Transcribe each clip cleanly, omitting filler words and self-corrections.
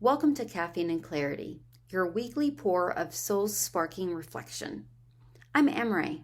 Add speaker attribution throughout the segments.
Speaker 1: Welcome to Caffeine and Clarity, your weekly pour of soul-sparking reflection. I'm Amaray,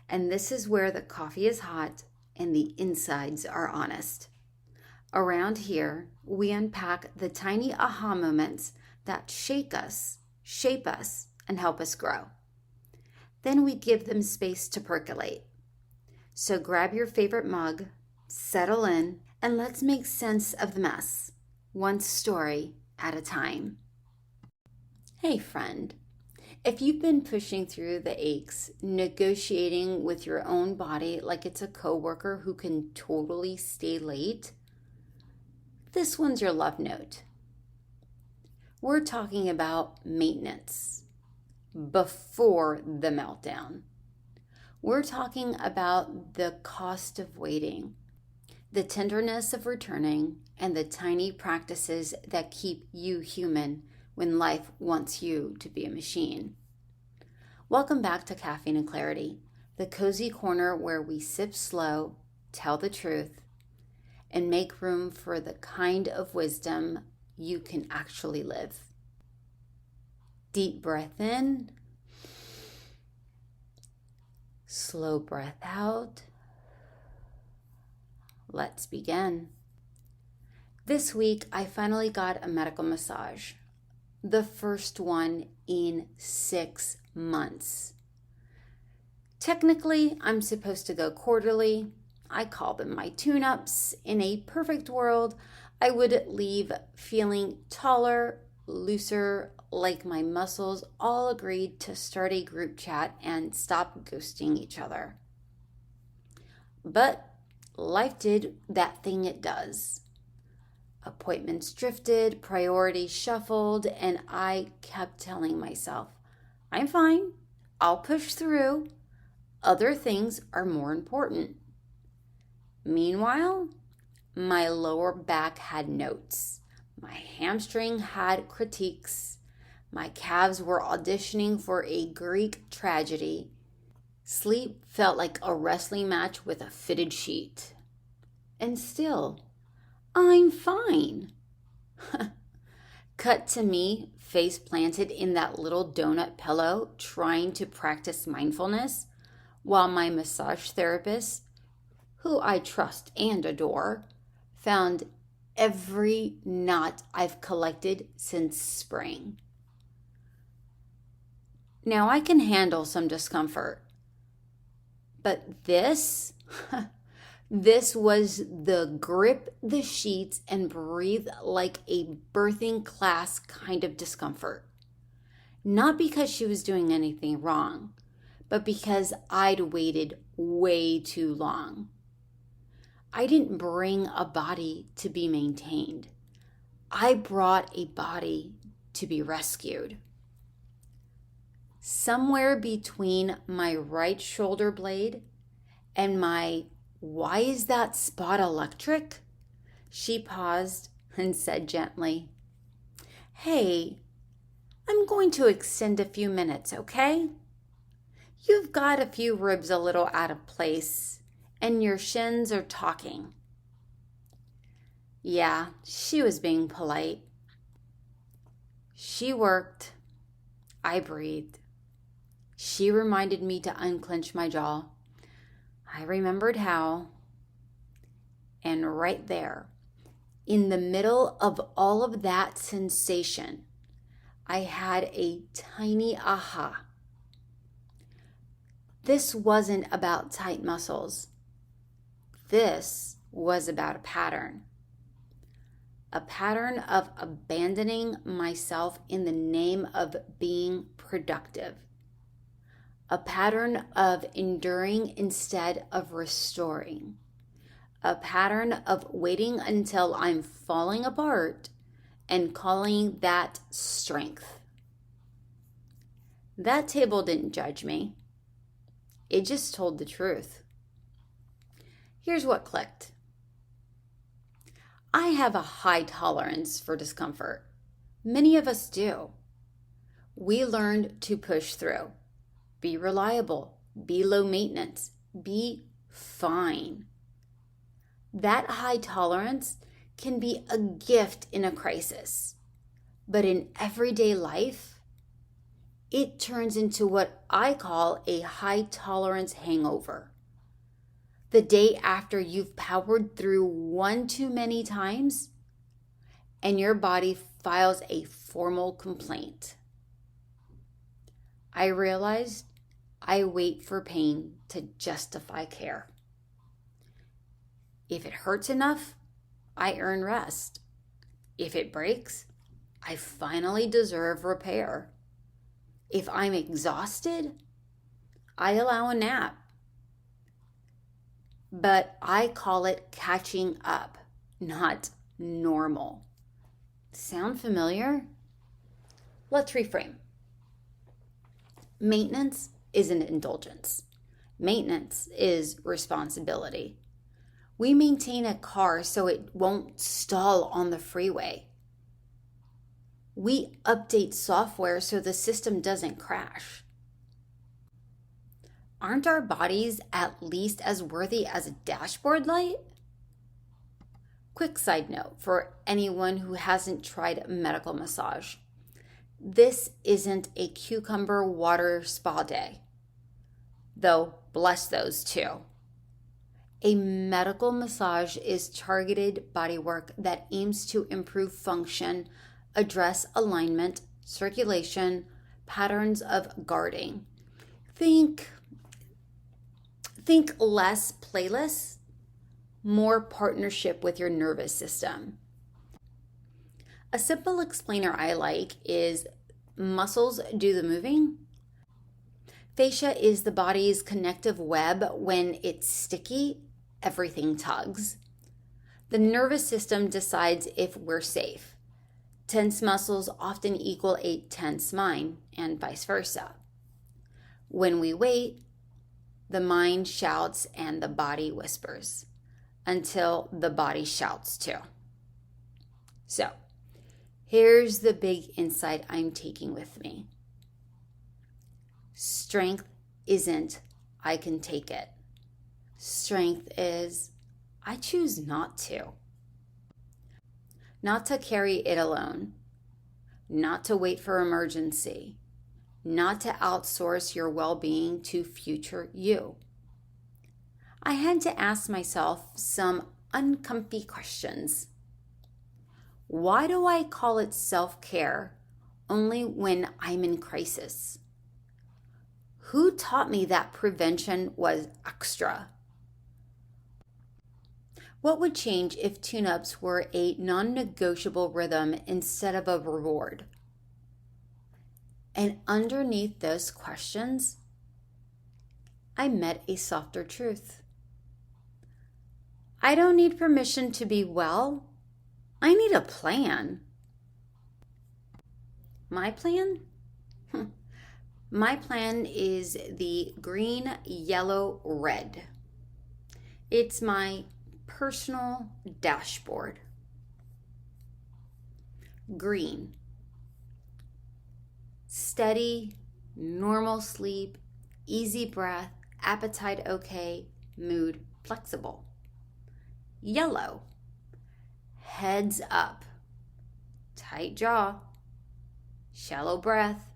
Speaker 1: and this is where the coffee is hot and the insides are honest. Around here, we unpack the tiny aha moments that shake us, shape us, and help us grow. Then we give them space to percolate. So grab your favorite mug, settle in, and let's make sense of the mess, one story at a time. Hey friend, if you've been pushing through the aches, negotiating with your own body like it's a coworker who can totally stay late, this one's your love note. We're talking about maintenance before the meltdown. We're talking about the cost of waiting, the tenderness of returning, and the tiny practices that keep you human when life wants you to be a machine. Welcome back to Caffeine and Clarity, the cozy corner where we sip slow, tell the truth, and make room for the kind of wisdom you can actually live. Deep breath in, slow breath out. Let's begin. This week, I finally got a medical massage. The first one in 6 months. Technically, I'm supposed to go quarterly. I call them my tune-ups. In a perfect world, I would leave feeling taller, looser, like my muscles all agreed to start a group chat and stop ghosting each other. But life did that thing it does. Appointments drifted, priorities shuffled, and I kept telling myself, I'm fine, I'll push through. Other things are more important. Meanwhile, my lower back had notes. My hamstring had critiques. My calves were auditioning for a Greek tragedy. Sleep felt like a wrestling match with a fitted sheet. And still, I'm fine. Cut to me, face planted in that little donut pillow, trying to practice mindfulness, while my massage therapist, who I trust and adore, found every knot I've collected since spring. Now I can handle some discomfort, but this was the grip the sheets and breathe like a birthing class kind of discomfort. Not because she was doing anything wrong, but because I'd waited way too long. I didn't bring a body to be maintained. I brought a body to be rescued. Somewhere between my right shoulder blade and my "Why is that spot electric?" she paused and said gently, "Hey, I'm going to extend a few minutes, okay? You've got a few ribs a little out of place, and your shins are talking." Yeah, she was being polite. She worked. I breathed. She reminded me to unclench my jaw. I remembered how. And right there, in the middle of all of that sensation, I had a tiny aha. This wasn't about tight muscles. This was about a pattern. A pattern of abandoning myself in the name of being productive. A pattern of enduring instead of restoring. A pattern of waiting until I'm falling apart and calling that strength. That table didn't judge me. It just told the truth. Here's what clicked. I have a high tolerance for discomfort. Many of us do. We learned to push through. Be reliable, be low maintenance, be fine. That high tolerance can be a gift in a crisis. But in everyday life, it turns into what I call a high tolerance hangover. The day after you've powered through one too many times and your body files a formal complaint. I realized I wait for pain to justify care. If it hurts enough, I earn rest. If it breaks, I finally deserve repair. If I'm exhausted, I allow a nap. But I call it catching up, not normal. Sound familiar? Let's reframe. Maintenance isn't indulgence. Maintenance is responsibility. We maintain a car so it won't stall on the freeway. We update software so the system doesn't crash. Aren't our bodies at least as worthy as a dashboard light? Quick side note for anyone who hasn't tried medical massage. This isn't a cucumber water spa day, though bless those too. A medical massage is targeted bodywork that aims to improve function, address alignment, circulation, patterns of guarding. Think less playlists, more partnership with your nervous system. A simple explainer I like is muscles do the moving. Fascia is the body's connective web. When it's sticky, everything tugs. The nervous system decides if we're safe. Tense muscles often equal a tense mind, and vice versa. When we wait, the mind shouts and the body whispers, until the body shouts too. So, here's the big insight I'm taking with me. Strength isn't, I can take it. Strength is, I choose not to. Not to carry it alone. Not to wait for emergency. Not to outsource your well-being to future you. I had to ask myself some uncomfy questions. Why do I call it self-care only when I'm in crisis? Who taught me that prevention was extra? What would change if tune-ups were a non-negotiable rhythm instead of a reward? And underneath those questions, I met a softer truth. I don't need permission to be well. I need a plan. My plan? My plan is the green, yellow, red. It's my personal dashboard. Green. Steady, normal sleep, easy breath, appetite okay, mood flexible. Yellow. Heads up, tight jaw, shallow breath,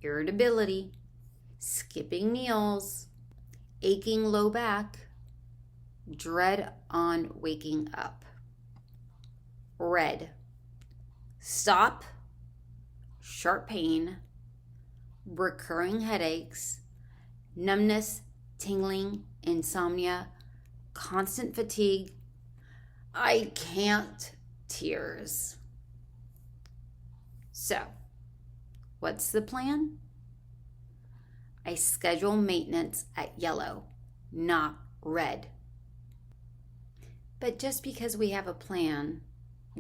Speaker 1: irritability, skipping meals, aching low back, dread on waking up. Red. Stop, sharp pain, recurring headaches, numbness, tingling, insomnia, constant fatigue, I can't, tears. So, what's the plan? I schedule maintenance at yellow, not red. But just because we have a plan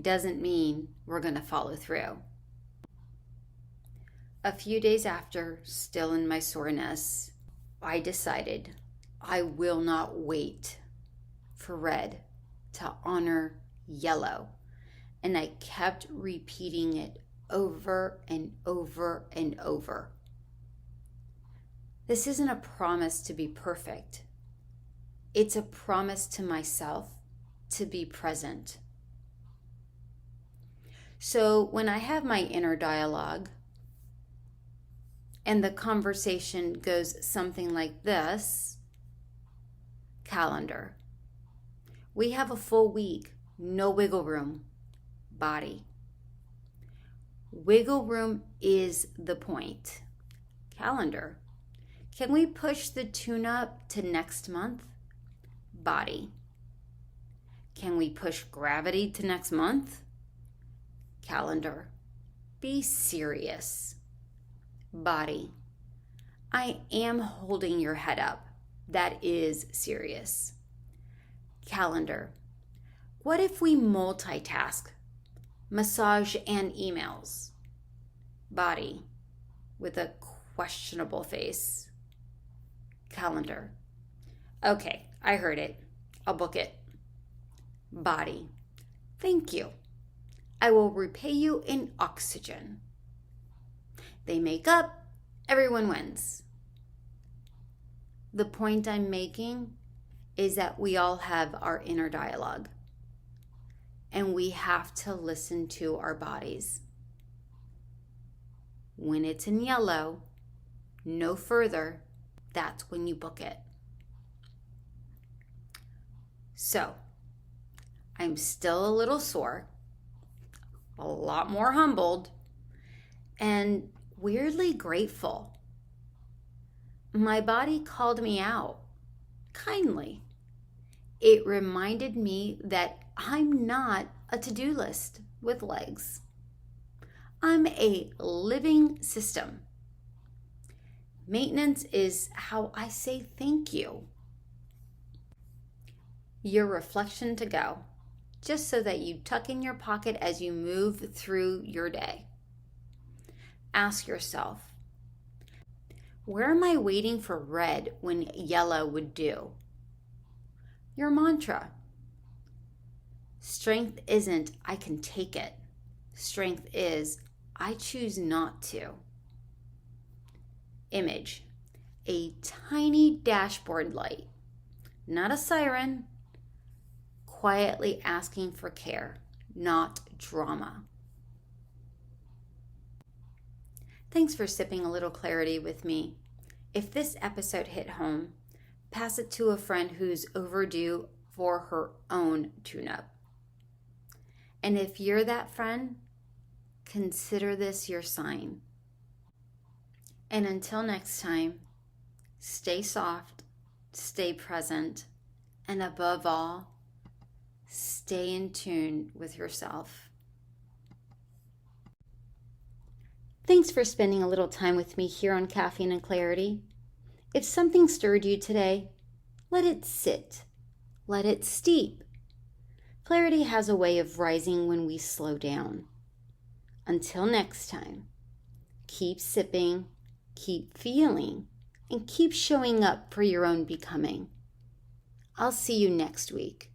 Speaker 1: doesn't mean we're going to follow through. A few days after, still in my soreness, I decided I will not wait for red to honor yellow. And I kept repeating it over and over and over. This isn't a promise to be perfect. It's a promise to myself to be present. So when I have my inner dialogue and the conversation goes something like this: calendar. We have a full week, no wiggle room. Body. Wiggle room is the point. Calendar. Can we push the tune-up to next month? Body. Can we push gravity to next month? Calendar. Be serious. Body. I am holding your head up. That is serious. Calendar. What if we multitask? Massage and emails. Body. With a questionable face. Calendar. Okay, I heard it. I'll book it. Body. Thank you. I will repay you in oxygen. They make up. Everyone wins. The point I'm making is that we all have our inner dialogue, and we have to listen to our bodies. When it's in yellow, no further, that's when you book it. So, I'm still a little sore, a lot more humbled, and weirdly grateful. My body called me out kindly. It reminded me that I'm not a to-do list with legs. I'm a living system. Maintenance is how I say thank you. Your reflection to go, just so that you tuck in your pocket as you move through your day. Ask yourself, where am I waiting for red when yellow would do? Your mantra. Strength isn't, I can take it. Strength is, I choose not to. Image. A tiny dashboard light, not a siren, quietly asking for care, not drama. Thanks for sipping a little clarity with me. If this episode hit home, pass it to a friend who's overdue for her own tune-up. And if you're that friend, consider this your sign. And until next time, stay soft, stay present, and above all, stay in tune with yourself. Thanks for spending a little time with me here on Caffeine and Clarity. If something stirred you today, let it sit. Let it steep. Clarity has a way of rising when we slow down. Until next time, keep sipping, keep feeling, and keep showing up for your own becoming. I'll see you next week.